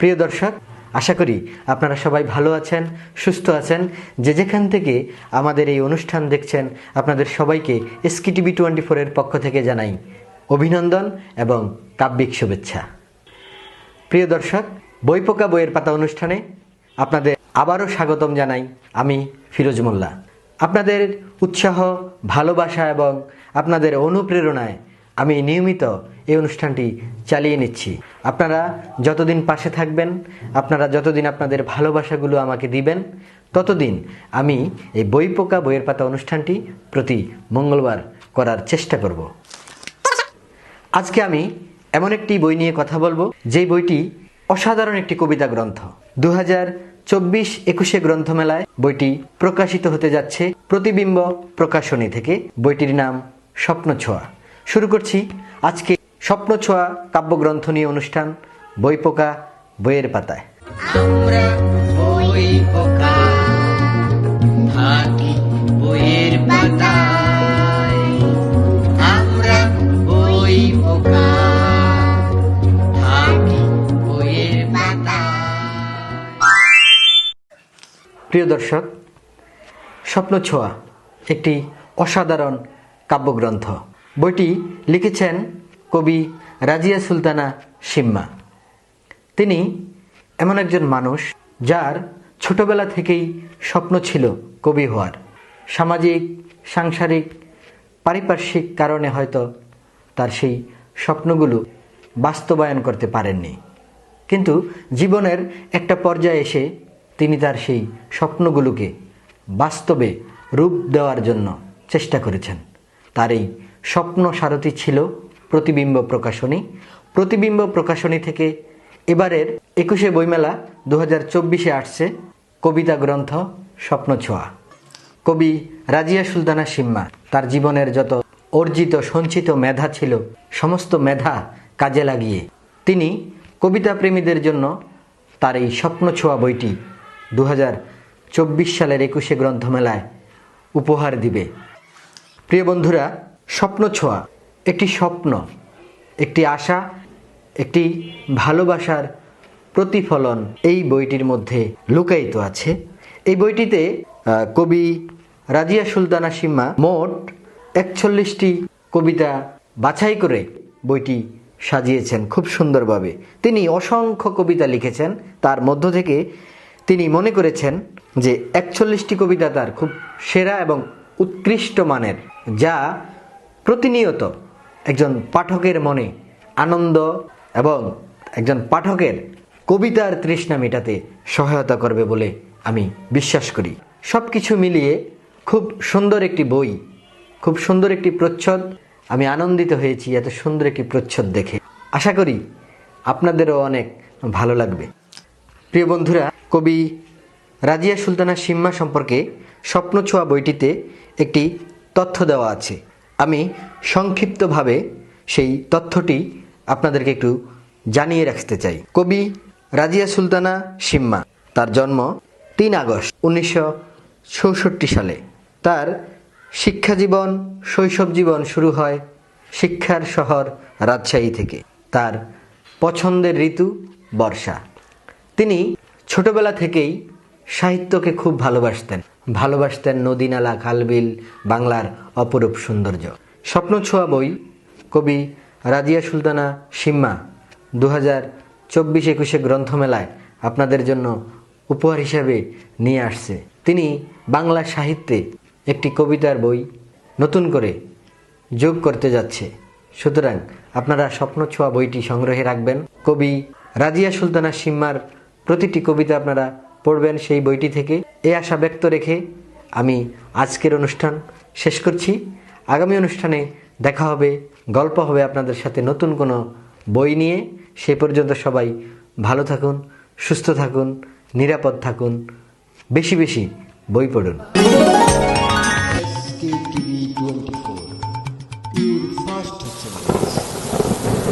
প্রিয় দর্শক, আশা করি আপনারা সবাই ভালো আছেন, সুস্থ আছেন। যে যেখান থেকে আমাদের এই অনুষ্ঠান দেখছেন, আপনাদের সবাইকে SKTV24 এর পক্ষ থেকে জানাই অভিনন্দন এবং কাব্যিক শুভেচ্ছা। প্রিয় দর্শক, বইপোকা বইয়ের পাতা অনুষ্ঠানে আপনাদের আবারও স্বাগতম জানাই আমি ফিরোজ মোল্লা। আপনাদের উৎসাহ, ভালোবাসা এবং আপনাদের অনুপ্রেরণায় আমি নিয়মিত এই অনুষ্ঠানটি চালিয়ে নিচ্ছি। আপনারা যতদিন পাশে থাকবেন, আপনারা যতদিন আপনাদের ভালোবাসাগুলো আমাকে দিবেন, ততদিন আমি এই বইপোকা বইয়ের পাতা অনুষ্ঠানটি প্রতি মঙ্গলবার করার চেষ্টা করব। আজকে আমি এমন একটি বই নিয়ে কথা বলবো, যেই বইটি অসাধারণ একটি কবিতা গ্রন্থ। 2024-21 গ্রন্থমেলায় বইটি প্রকাশিত হতে যাচ্ছে প্রতিবিম্ব প্রকাশনী থেকে। বইটির নাম স্বপ্নছোঁয়া। শুরু করছি আজকে স্বপ্নছোঁয়া কাব্যগ্রন্থ নিয়ে অনুষ্ঠান বইপোকা বইয়ের পাতায়। আমরা বইপোকা থাকি বইয়ের পাতায়, আমরা বইপোকা থাকি বইয়ের পাতায়। প্রিয় দর্শক, স্বপ্নছোঁয়া একটি অসাধারণ কাব্যগ্রন্থ। বইটি লিখেছেন কবি রাজিয়া সুলতানা সিম্মা। তিনি এমন একজন মানুষ যার ছোটবেলা থেকেই স্বপ্ন ছিল কবি হওয়ার। সামাজিক, সাংসারিক, পারিপার্শ্বিক কারণে হয়তো তার সেই স্বপ্নগুলো বাস্তবায়ন করতে পারেননি, কিন্তু জীবনের একটা পর্যায়ে এসে তিনি তার সেই স্বপ্নগুলোকে বাস্তবে রূপ দেওয়ার জন্য চেষ্টা করেছেন। তার এই স্বপ্ন সারথি ছিল প্রতিবিম্ব প্রকাশনী। প্রতিবিম্ব প্রকাশনী থেকে এবারের 21 বইমেলা 2024 আসছে কবিতা গ্রন্থ স্বপ্নছোঁয়া। কবি রাজিয়া সুলতানা সিম্মা তার জীবনের যত অর্জিত সঞ্চিত মেধা ছিল, সমস্ত মেধা কাজে লাগিয়ে তিনি কবিতা প্রেমীদের জন্য তার এই স্বপ্নছোঁয়া বইটি 2024 সালের 21 গ্রন্থমেলায় উপহার দিবে। প্রিয় বন্ধুরা, স্বপ্নছোঁয়া একটি স্বপ্ন, একটি আশা, একটি ভালোবাসার প্রতিফলন এই বইটির মধ্যে লুকায়িত আছে। এই বইটিতে কবি রাজিয়া সুলতানা সিম্মা মোট 41টি কবিতা বাছাই করে বইটি সাজিয়েছেন খুব সুন্দরভাবে। তিনি অসংখ্য কবিতা লিখেছেন, তার মধ্য থেকে তিনি মনে করেছেন যে 41টি কবিতা তার খুব সেরা এবং উৎকৃষ্ট মানের, যা প্রতিনিয়ত একজন পাঠকের মনে আনন্দ এবং একজন পাঠকের কবিতার তৃষ্ণা মেটাতে সহায়তা করবে বলে আমি বিশ্বাস করি। সব কিছু মিলিয়ে খুব সুন্দর একটি বই, খুব সুন্দর একটি প্রচ্ছদ। আমি আনন্দিত হয়েছি এত সুন্দর একটি প্রচ্ছদ দেখে। আশা করি আপনাদেরও অনেক ভালো লাগবে। প্রিয় বন্ধুরা, কবি রাজিয়া সুলতানা সিম্মা সম্পর্কে স্বপ্নছোঁয়া বইটিতে একটি তথ্য দেওয়া আছে। আমি সংক্ষিপ্তভাবে সেই তথ্যটি আপনাদেরকে একটু জানিয়ে রাখতে চাই। কবি রাজিয়া সুলতানা সিম্মা, তার জন্ম 3 আগস্ট 1964 সালে। তার শিক্ষা জীবন, শৈশব জীবন শুরু হয় শিক্ষার শহর রাজশাহী থেকে। তার পছন্দের ঋতু বর্ষা। তিনি ছোটবেলা থেকেই সাহিত্যকে খুব ভালোবাসতেন নদী, নালা, খালবিল, বাংলার অপরূপ সৌন্দর্য। স্বপ্নছোঁয়া বই কবি রাজিয়া সুলতানা সিম্মা 2024-21 গ্রন্থমেলায় আপনাদের জন্য উপহার হিসাবে নিয়ে আসছে। তিনি বাংলা সাহিত্যে একটি কবিতার বই নতুন করে যোগ করতে যাচ্ছে। সুতরাং আপনারা স্বপ্নছোঁয়া বইটি সংগ্রহে রাখবেন। কবি রাজিয়া সুলতানা সিম্মার প্রতিটি কবিতা আপনারা পড়বেন সেই বইটি থেকে। এই আশা ব্যক্ত রেখে আমি আজকের অনুষ্ঠান শেষ করছি। আগামী অনুষ্ঠানে দেখা হবে, গল্প হবে আপনাদের সাথে নতুন কোনো বই নিয়ে। সে পর্যন্ত সবাই ভালো থাকুন, সুস্থ থাকুন, নিরাপদ থাকুন, বেশি বেশি বই পড়ুন।